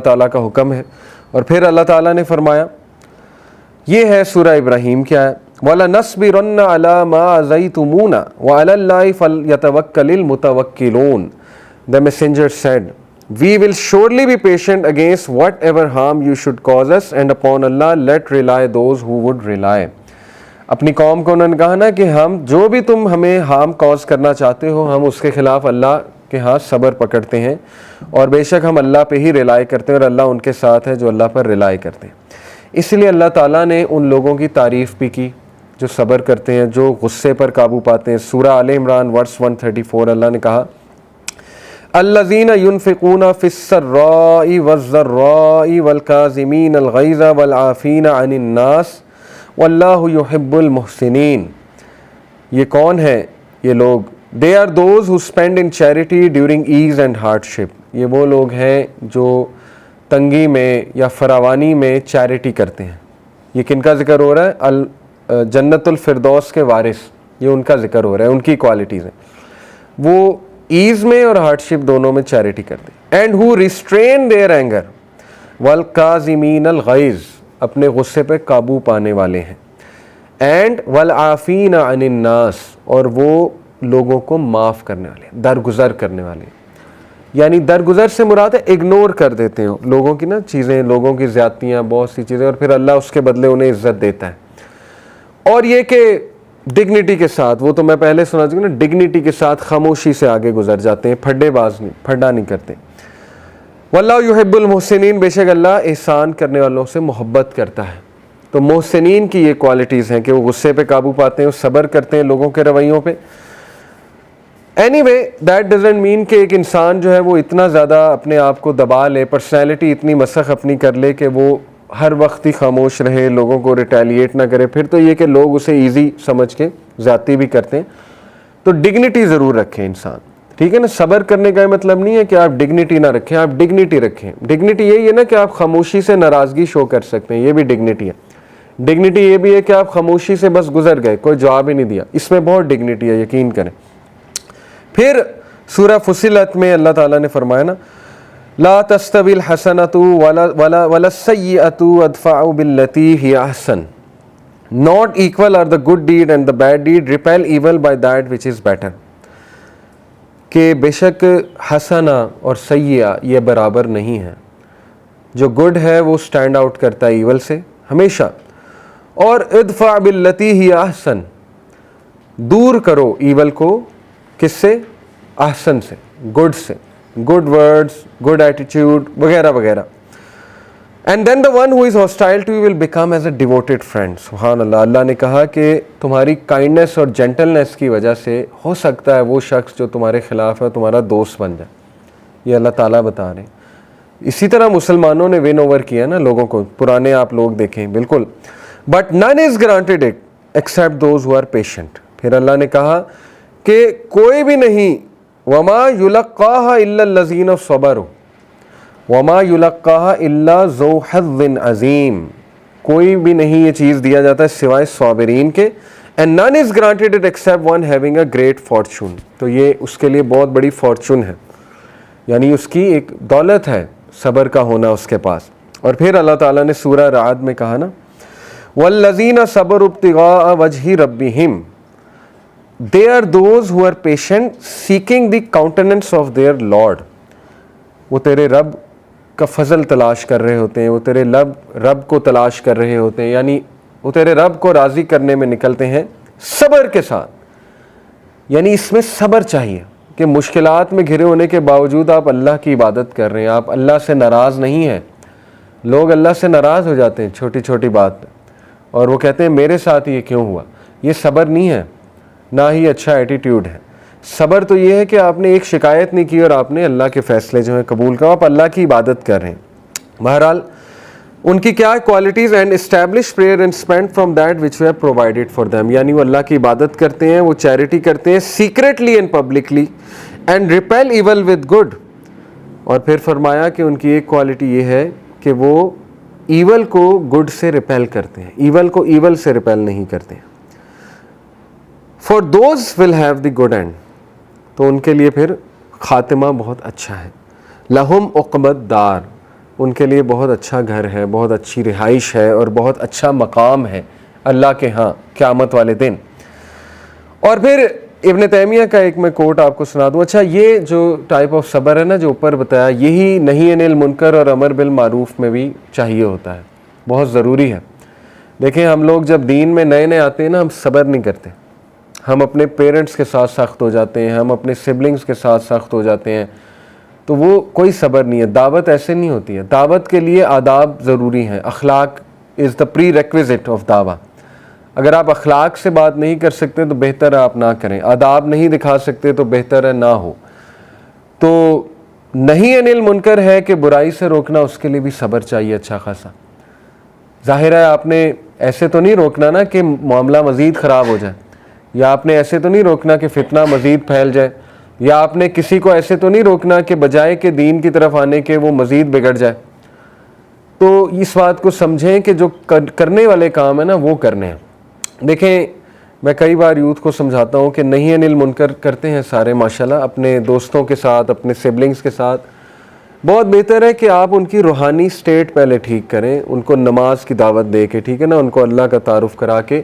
تعالیٰ کا حکم ہے. اور پھر اللہ تعالیٰ نے فرمایا, یہ ہے سورہ ابراہیم کی آیت, وَلَنَصْبِرَنَّ عَلَى مَا آذَيْتُمُونَا وَعَلَى اللَّهِ فَلْيَتَوَكَّلِ الْمُتَوَكِّلُونَ. The messenger said, we will surely be patient against whatever harm you should cause us, and upon Allah let rely those who would rely. اپنی قوم کو انہوں نے کہا نا کہ ہم جو بھی تم ہمیں ہارم کاز کرنا چاہتے ہو ہم اس کے خلاف اللہ کے ہاں صبر پکڑتے ہیں, اور بے شک ہم اللہ پہ ہی ریلائی کرتے ہیں, اور اللہ ان کے ساتھ ہے جو اللہ پر ریلائی کرتے ہیں. اس لیے اللہ تعالیٰ نے ان لوگوں کی تعریف بھی کی جو صبر کرتے ہیں, جو غصے پر قابو پاتے ہیں. سورہ آل عمران ورس 134 اللہ نے کہا, الذین ينفقون فی السراء والضراء والکاظمین الغیظ والعافین عن الناس واللہ یحب المحسنین. یہ کون ہے یہ لوگ؟ they are those who spend in charity during ease and hardship. یہ وہ لوگ ہیں جو تنگی میں یا فراوانی میں چیریٹی کرتے ہیں. یہ کن کا ذکر ہو رہا ہے؟ جنت الفردوس کے وارث, یہ ان کا ذکر ہو رہا ہے, ان کی کوالٹیز ہیں. وہ ایز میں اور ہارڈشپ دونوں میں چیریٹی کرتے ہیں. And who restrain their anger والکاظمین الغیظ, اپنے غصے پہ قابو پانے والے ہیں. اینڈ والعافین عن الناس, اور وہ لوگوں کو معاف کرنے والے, درگزر کرنے والے. یعنی درگزر سے مراد ہے اگنور کر دیتے ہیں لوگوں کی نا چیزیں, لوگوں کی زیادتیاں, بہت سی چیزیں, اور پھر اللہ اس کے بدلے انہیں عزت دیتا ہے. اور یہ کہ ڈگنیٹی کے ساتھ, وہ تو میں پہلے سنا چکا نا, ڈگنیٹی کے ساتھ خاموشی سے آگے گزر جاتے ہیں, پھڈا نہیں کرتے. واللہ یحب المحسنین, بے شک اللہ احسان کرنے والوں سے محبت کرتا ہے. تو محسنین کی یہ کوالٹیز ہیں کہ وہ غصے پہ قابو پاتے ہیں, وہ صبر کرتے ہیں لوگوں کے رویوں پہ. Anyway, that doesn't mean کہ ایک انسان جو ہے وہ اتنا زیادہ اپنے آپ کو دبا لے, پرسنالٹی اتنی مسخ اپنی کر لے کہ وہ ہر وقت ہی خاموش رہے, لوگوں کو ریٹیلیٹ نہ کرے. پھر تو یہ کہ لوگ اسے ایزی سمجھ کے زیادتی بھی کرتے ہیں. تو ڈگنیٹی ضرور رکھیں انسان, ٹھیک ہے نا. صبر کرنے کا مطلب نہیں ہے کہ آپ ڈگنیٹی نہ رکھیں, آپ ڈگنیٹی رکھیں. ڈگنیٹی یہی ہے نا کہ آپ خاموشی سے ناراضگی شو کر سکتے ہیں, یہ بھی ڈگنیٹی ہے. ڈگنیٹی یہ بھی ہے کہ آپ خاموشی سے بس گزر گئے, کوئی جواب ہی نہیں دیا, اس میں بہت ڈگنیٹی ہے, یقین کریں. پھر سورہ فصلت میں اللہ تعالیٰ نے فرمایا نا, لا تستوی الحسنۃ ولا السیئۃ ادفع باللتی ہی احسن, not equal are the good deed and the bad deed, repel evil by that which is better. کہ بے شک حسنہ اور سیئہ یہ برابر نہیں ہے. جو گڈ ہے وہ سٹینڈ آؤٹ کرتا ہے ایول سے ہمیشہ, اور ادفع باللتی ہی احسن, دور کرو ایول کو کس سے؟ احسن سے, گڈ سے, گڈ ورڈز, گڈ ایٹیٹیوڈ وغیرہ وغیرہ. And then the one who is hostile to you will become as a devoted friend. سبحان اللہ. اللہ نے کہا کہ تمہاری کائنڈنیس اور جینٹلنیس کی وجہ سے ہو سکتا ہے وہ شخص جو تمہارے خلاف ہے تمہارا دوست بن جائے. یہ اللہ تعالیٰ بتا رہے ہیں. اسی طرح مسلمانوں نے ون اوور کیا نا لوگوں کو, پرانے آپ لوگ دیکھیں بالکل. But none is granted it except those who are patient. پھر اللہ نے کہا کہ کوئی بھی نہیں, وما یلقاها الا الذین صبروا وما یلقاها الا ذو حظ عظیم, کوئی بھی نہیں یہ چیز دیا جاتا ہے سوائے صابرین کے. and none is granted it except one having a great fortune. تو یہ اس کے لیے بہت بڑی فارچون ہے, یعنی اس کی ایک دولت ہے صبر کا ہونا اس کے پاس. اور پھر اللہ تعالیٰ نے سورہ رعد میں کہا نا, والذین صبروا ابتغاء وجہ ربہم, they are those who are patient seeking the countenance of their Lord. وہ تیرے رب کا فضل تلاش کر رہے ہوتے ہیں, وہ تیرے رب کو تلاش کر رہے ہوتے ہیں, یعنی وہ تیرے رب کو راضی کرنے میں نکلتے ہیں صبر کے ساتھ. یعنی اس میں صبر چاہیے کہ مشکلات میں گھرے ہونے کے باوجود آپ اللہ کی عبادت کر رہے ہیں, آپ اللہ سے ناراض نہیں ہیں. لوگ اللہ سے ناراض ہو جاتے ہیں چھوٹی چھوٹی بات پہ, اور وہ کہتے ہیں میرے ساتھ یہ کیوں ہوا. یہ صبر نہیں ہے, نہ ہی اچھا ایٹیٹیوڈ ہے. صبر تو یہ ہے کہ آپ نے ایک شکایت نہیں کی اور آپ نے اللہ کے فیصلے جو ہیں قبول کرو, آپ اللہ کی عبادت کر رہے ہیں. بہرحال ان کی کیا qualities? And establish prayer and spend from that which we have provided for them, یعنی وہ اللہ کی عبادت کرتے ہیں, وہ چیریٹی کرتے ہیں secretly and publicly. And repel evil with good, اور پھر فرمایا کہ ان کی ایک کوالٹی یہ ہے کہ وہ ایول کو گڈ سے ریپیل کرتے ہیں, ایول کو ایول سے ریپیل نہیں کرتے ہیں. For those will have the good and, تو ان کے لیے پھر خاتمہ بہت اچھا ہے. لہم عقبت دار, ان کے لیے بہت اچھا گھر ہے, بہت اچھی رہائش ہے اور بہت اچھا مقام ہے اللہ کے ہاں قیامت والے دن. اور پھر ابن تیمیہ کا ایک میں کوٹ آپ کو سنا دوں. اچھا یہ جو ٹائپ آف صبر ہے نا جو اوپر بتایا, یہی نہی عن المنکر اور امر بالمعروف میں بھی چاہیے ہوتا ہے, بہت ضروری ہے. دیکھیں ہم لوگ جب دین میں نئے نئے آتے ہیں نا, ہم صبر نہیں کرتے, ہم اپنے پیرنٹس کے ساتھ سخت ہو جاتے ہیں, ہم اپنے سبلنگز کے ساتھ سخت ہو جاتے ہیں, تو وہ کوئی صبر نہیں ہے. دعوت ایسے نہیں ہوتی ہے. دعوت کے لیے آداب ضروری ہیں, اخلاق از دا پری ریکویزٹ آف دعویٰ. اگر آپ اخلاق سے بات نہیں کر سکتے تو بہتر ہے آپ نہ کریں, آداب نہیں دکھا سکتے تو بہتر ہے نہ ہو. تو نہی عن المنکر ہے کہ برائی سے روکنا, اس کے لیے بھی صبر چاہیے اچھا خاصا. ظاہر ہے آپ نے ایسے تو نہیں روکنا نا کہ معاملہ مزید خراب ہو جائے, یا آپ نے ایسے تو نہیں روکنا کہ فتنہ مزید پھیل جائے, یا آپ نے کسی کو ایسے تو نہیں روکنا کہ بجائے کہ دین کی طرف آنے کے وہ مزید بگڑ جائے. تو اس بات کو سمجھیں کہ جو کرنے والے کام ہیں نا وہ کرنے ہیں. دیکھیں میں کئی بار یوتھ کو سمجھاتا ہوں کہ نہی عن المنکر کرتے ہیں سارے ماشاءاللہ اپنے دوستوں کے ساتھ, اپنے سبلنگز کے ساتھ. بہت بہتر ہے کہ آپ ان کی روحانی سٹیٹ پہلے ٹھیک کریں, ان کو نماز کی دعوت دے کے, ٹھیک ہے نا, ان کو اللہ کا تعارف کرا کے.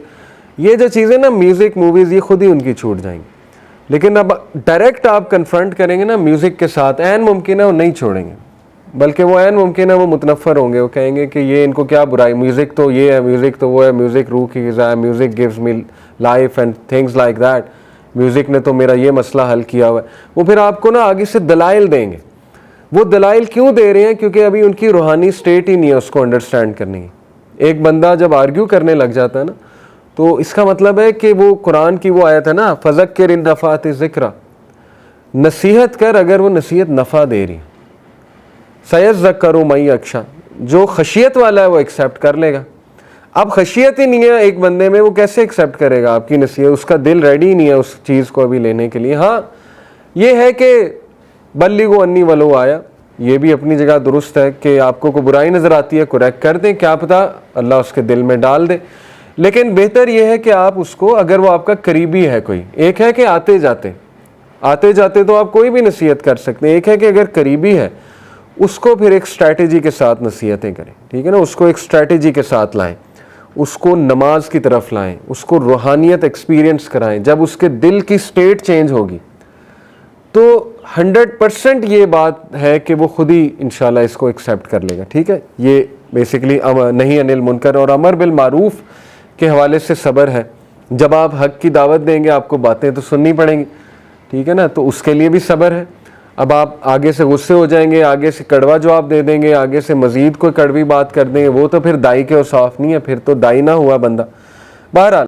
یہ جو چیزیں نا میوزک موویز یہ خود ہی ان کی چھوٹ جائیں گی. لیکن اب ڈائریکٹ آپ کنفرنٹ کریں گے نا میوزک کے ساتھ, عین ممکن ہے وہ نہیں چھوڑیں گے, بلکہ وہ عین ممکن ہے وہ متنفر ہوں گے, وہ کہیں گے کہ یہ ان کو کیا برائی, میوزک تو یہ ہے, میوزک تو وہ ہے, میوزک روح کی غذا ہے, music gives me life and things like that, music نے تو میرا یہ مسئلہ حل کیا ہوا ہے. وہ پھر آپ کو نا آگے سے دلائل دیں گے. وہ دلائل کیوں دے رہے ہیں؟ کیونکہ ابھی ان کی روحانی سٹیٹ ہی نہیں ہے اس کو انڈرسٹینڈ کرنے کی. ایک بندہ جب آرگیو کرنے لگ جاتا ہے نا تو اس کا مطلب ہے کہ وہ قرآن کی وہ آیت ہے نا, فذکر ان نفعت الذکریٰ, نصیحت کر اگر وہ نصیحت نفع دے رہی. سیذکر من یخشیٰ, جو خشیت والا ہے وہ ایکسیپٹ کر لے گا. اب خشیت ہی نہیں ہے ایک بندے میں, وہ کیسے ایکسیپٹ کرے گا آپ کی نصیحت؟ اس کا دل ریڈی نہیں ہے اس چیز کو ابھی لینے کے لیے. ہاں یہ ہے کہ بلغوا انی ولو آیا, یہ بھی اپنی جگہ درست ہے کہ آپ کو کوئی برائی نظر آتی ہے کریکٹ کر دیں, کیا پتہ اللہ اس کے دل میں ڈال دے. لیکن بہتر یہ ہے کہ آپ اس کو, اگر وہ آپ کا قریبی ہے کوئی, ایک ہے کہ آتے جاتے تو آپ کوئی بھی نصیحت کر سکتے ہیں, ایک ہے کہ اگر قریبی ہے اس کو پھر ایک اسٹریٹجی کے ساتھ نصیحتیں کریں, ٹھیک ہے نا, اس کو ایک اسٹریٹجی کے ساتھ لائیں, اس کو نماز کی طرف لائیں, اس کو روحانیت ایکسپیرینس کرائیں. جب اس کے دل کی سٹیٹ چینج ہوگی تو 100% یہ بات ہے کہ وہ خود ہی انشاءاللہ اس کو ایکسیپٹ کر لے گا. ٹھیک ہے, یہ بیسیکلی نہی عن المنکر اور امر بالمعروف کے حوالے سے صبر ہے. جب آپ حق کی دعوت دیں گے آپ کو باتیں تو سننی پڑیں گی, ٹھیک ہے نا, تو اس کے لیے بھی صبر ہے. اب آپ آگے سے غصے ہو جائیں گے, آگے سے کڑوا جواب دے دیں گے, آگے سے مزید کوئی کڑوی بات کر دیں گے, وہ تو پھر دائی کے اوصاف نہیں ہے, پھر تو دائی نہ ہوا بندہ. بہرحال